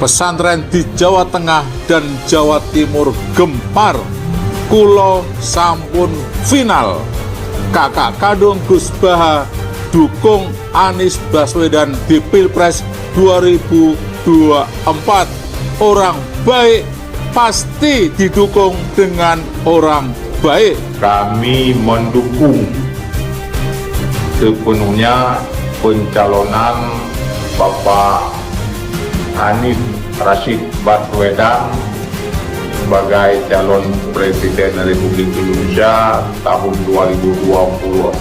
pesantren di Jawa Tengah dan Jawa Timur gempar. Kulo sampun final. Kakak kandung Gus Baha dukung Anies Baswedan di Pilpres 2024. Orang baik pasti didukung dengan orang baik. Kami mendukung sepenuhnya pencalonan Bapak Anies Rashid Baswedan sebagai calon Presiden Republik Indonesia tahun 2024-2029.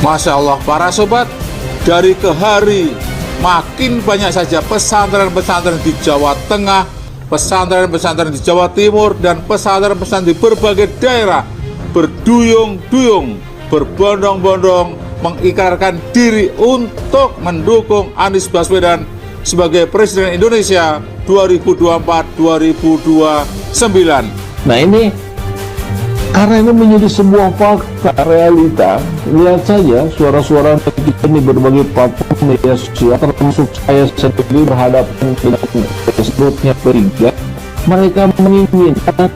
Masya Allah, para sobat, dari ke hari makin banyak saja pesantren-pesantren di Jawa Tengah, pesantren-pesantren di Jawa Timur, dan pesantren-pesantren di berbagai daerah berduyung-duyung, berbondong-bondong mengikrarkan diri untuk mendukung Anies Baswedan sebagai Presiden Indonesia 2024-2029. Nah ini karena ini menjadi sebuah fakta realita. Lihat saja suara-suara kita di berbagai platform media sosial, termasuk saya sendiri berhadapan dengan Facebooknya Periga. Mereka menginginkan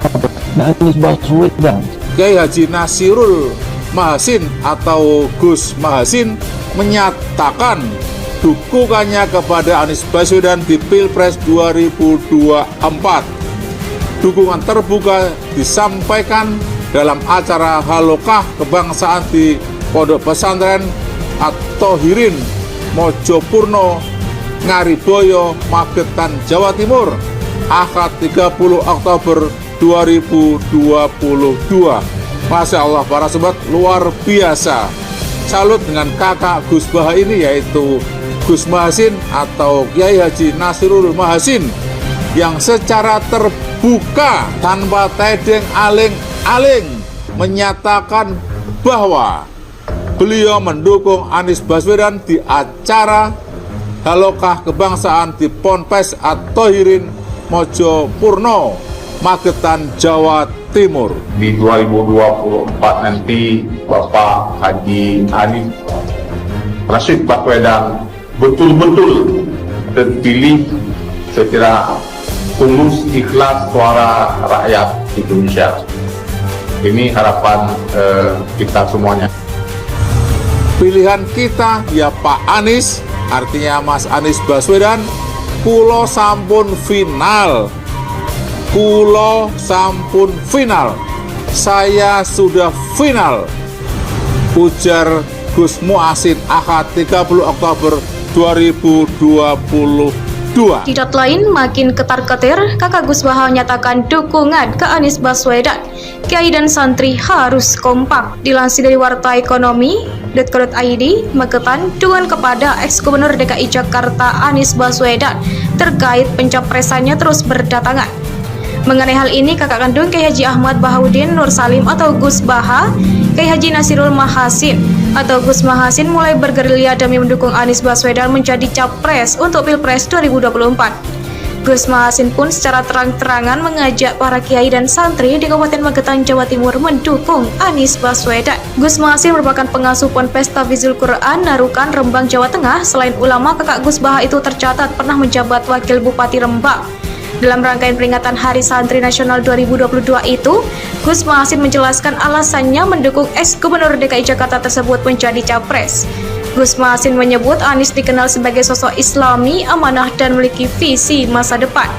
Anies Baswedan. Kiai Haji Nasirul Mahasin atau Gus Mahasin menyatakan dukungannya kepada Anies Baswedan di Pilpres 2024. Dukungan terbuka disampaikan dalam acara Halokah Kebangsaan di Pondok Pesantren At-Thohirin Mojopurno, Ngariboyo, Magetan, Jawa Timur, Ahad 30 Oktober 2022. Masya Allah, para sobat, luar biasa. Salut dengan kakak Gus Baha ini, yaitu Gus Mahasin atau Kiai Haji Nasirul Mahasin, yang secara terbuka tanpa tedeng aling-aling menyatakan bahwa beliau mendukung Anies Baswedan di acara Halokah Kebangsaan di Ponpes At-Thohirin Mojopurno, Magetan, Jawa Timur. Di 2024 nanti Bapak Haji Anies Rashid Baswedan betul-betul terpilih secara tulus ikhlas suara rakyat Indonesia. Ini harapan kita semuanya. Pilihan kita ya Pak Anies, artinya Mas Anies Baswedan. Kulo sampun final. Kulo sampun final. Saya sudah final, ujar Gus Muasin Ahad 30 Oktober 2022. Di dot lain, makin ketar-ketir, kakak Gus Baha menyatakan dukungan ke Anies Baswedan. Kiai dan santri harus kompak. Dilansir dari Warta Ekonomi.co.id, Magetan, dukungan kepada ex-gubernur DKI Jakarta Anies Baswedan terkait pencapresannya terus berdatangan. Mengenai hal ini, kakak kandung Kiai Haji Ahmad Bahaudin Nur Salim atau Gus Baha, Kiai Haji Nasirul Mahasin atau Gus Mahasin mulai bergerilya demi mendukung Anies Baswedan menjadi capres untuk Pilpres 2024. Gus Mahasin pun secara terang-terangan mengajak para kiai dan santri di Kabupaten Magetan, Jawa Timur mendukung Anies Baswedan. Gus Mahasin merupakan pengasuh Ponpes Tahfidzul Quran Narukan, Rembang, Jawa Tengah. Selain ulama, kakak Gus Baha itu tercatat pernah menjabat Wakil Bupati Rembang. Dalam rangkaian peringatan Hari Santri Nasional 2022 itu, Gus Mahasin menjelaskan alasannya mendukung ex-gubernur DKI Jakarta tersebut menjadi capres. Gus Mahasin menyebut Anies dikenal sebagai sosok Islami, amanah, dan memiliki visi masa depan.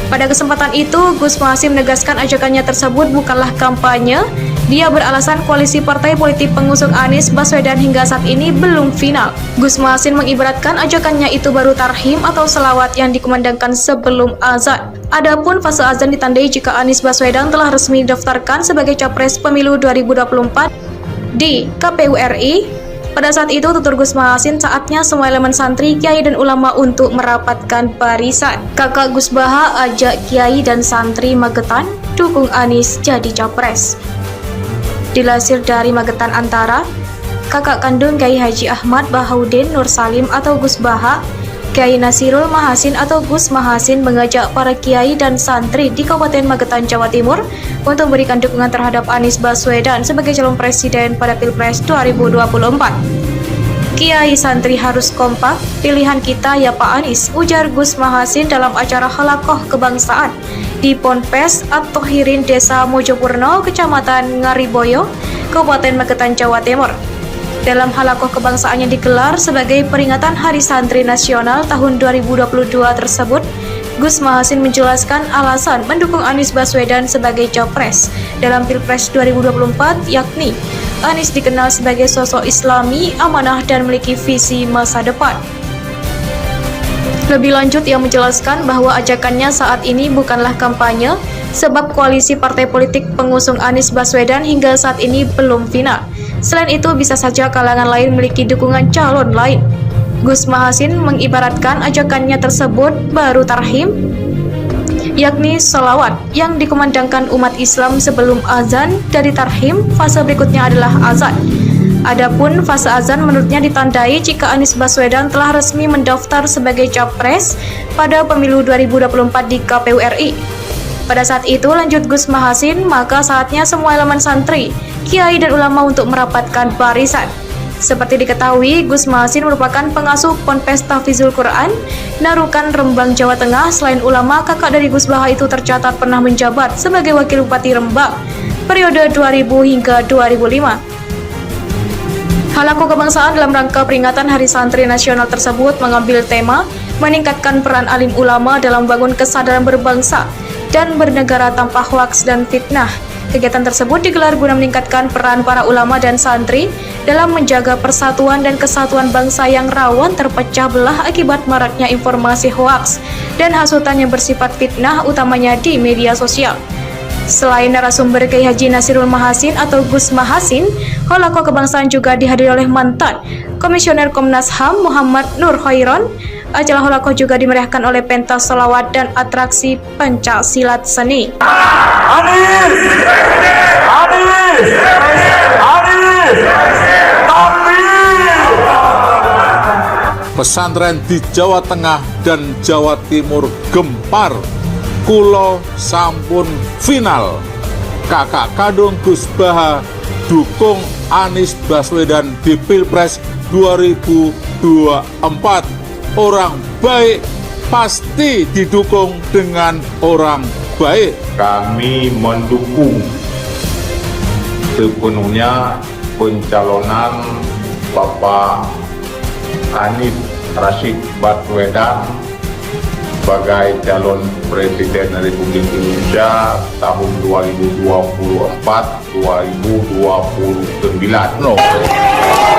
Pada kesempatan itu, Gus Mahasin menegaskan ajakannya tersebut bukanlah kampanye. Dia beralasan koalisi partai politik pengusung Anies Baswedan hingga saat ini belum final. Gus Mahasin mengibaratkan ajakannya itu baru tarhim atau selawat yang dikumandangkan sebelum azan. Adapun fase azan ditandai jika Anies Baswedan telah resmi didaftarkan sebagai capres pemilu 2024 di KPU RI. Pada saat itu, tutur Gus Mahasin, saatnya semua elemen santri, kiai, dan ulama untuk merapatkan barisan. Kakak Gus Baha ajak kiai dan santri Magetan dukung Anies jadi capres. Dilansir dari Magetan Antara, kakak kandung Kiai Haji Ahmad Bahaudin Nur Salim atau Gus Baha, Kiai Nasirul Mahasin atau Gus Mahasin mengajak para kiai dan santri di Kabupaten Magetan, Jawa Timur untuk memberikan dukungan terhadap Anies Baswedan sebagai calon presiden pada Pilpres 2024. Kiai santri harus kompak, pilihan kita ya Pak Anies, ujar Gus Mahasin dalam acara Halakoh Kebangsaan di Ponpes At-Tohirin Desa Mojopurno, Kecamatan Ngariboyo, Kabupaten Magetan, Jawa Timur. Dalam halakoh kebangsaan yang digelar sebagai peringatan Hari Santri Nasional tahun 2022 tersebut, Gus Mahasin menjelaskan alasan mendukung Anies Baswedan sebagai capres dalam Pilpres 2024, yakni Anies dikenal sebagai sosok Islami, amanah dan memiliki visi masa depan. Lebih lanjut, ia menjelaskan bahwa ajakannya saat ini bukanlah kampanye, sebab koalisi partai politik pengusung Anies Baswedan hingga saat ini belum final. Selain itu, bisa saja kalangan lain memiliki dukungan calon lain. Gus Mahasin mengibaratkan ajakannya tersebut baru tarhim, yakni sholawat yang dikumandangkan umat Islam sebelum azan. Dari tarhim, fase berikutnya adalah azan. Adapun fase azan menurutnya ditandai jika Anies Baswedan telah resmi mendaftar sebagai capres pada pemilu 2024 di KPU RI. Pada saat itu, lanjut Gus Mahasin, maka saatnya semua elemen santri, kiai dan ulama untuk merapatkan barisan. Seperti diketahui, Gus Mahasin merupakan pengasuh Ponpes Tahfizul Quran Narukan, Rembang, Jawa Tengah. Selain ulama, kakak dari Gus Baha itu tercatat pernah menjabat sebagai Wakil Bupati Rembang periode 2000 hingga 2005. Halakoh kebangsaan dalam rangka peringatan Hari Santri Nasional tersebut mengambil tema meningkatkan peran alim ulama dalam membangun kesadaran berbangsa dan bernegara tanpa hoaks dan fitnah. Kegiatan tersebut digelar guna meningkatkan peran para ulama dan santri dalam menjaga persatuan dan kesatuan bangsa yang rawan terpecah belah akibat maraknya informasi hoaks dan hasutan yang bersifat fitnah, utamanya di media sosial. Selain narasumber Kiai Haji Nasirul Mahasin atau Gus Mahasin, halakoh kebangsaan juga dihadiri oleh mantan Komisioner Komnas HAM Muhammad Nur Khairon. Acara halakoh juga dimeriahkan oleh pentas sholawat dan atraksi pencaksilat seni. Anies! Anies! Anies! Takbir! Pesantren di Jawa Tengah dan Jawa Timur gempar, kulo sampun final. Kakak kandung Gus Baha dukung Anies Baswedan di Pilpres 2024. Orang baik pasti didukung dengan orang baik. Kami mendukung sepenuhnya pencalonan Bapak Anies Rashid Baswedan sebagai calon Presiden Republik Indonesia tahun 2024-2029.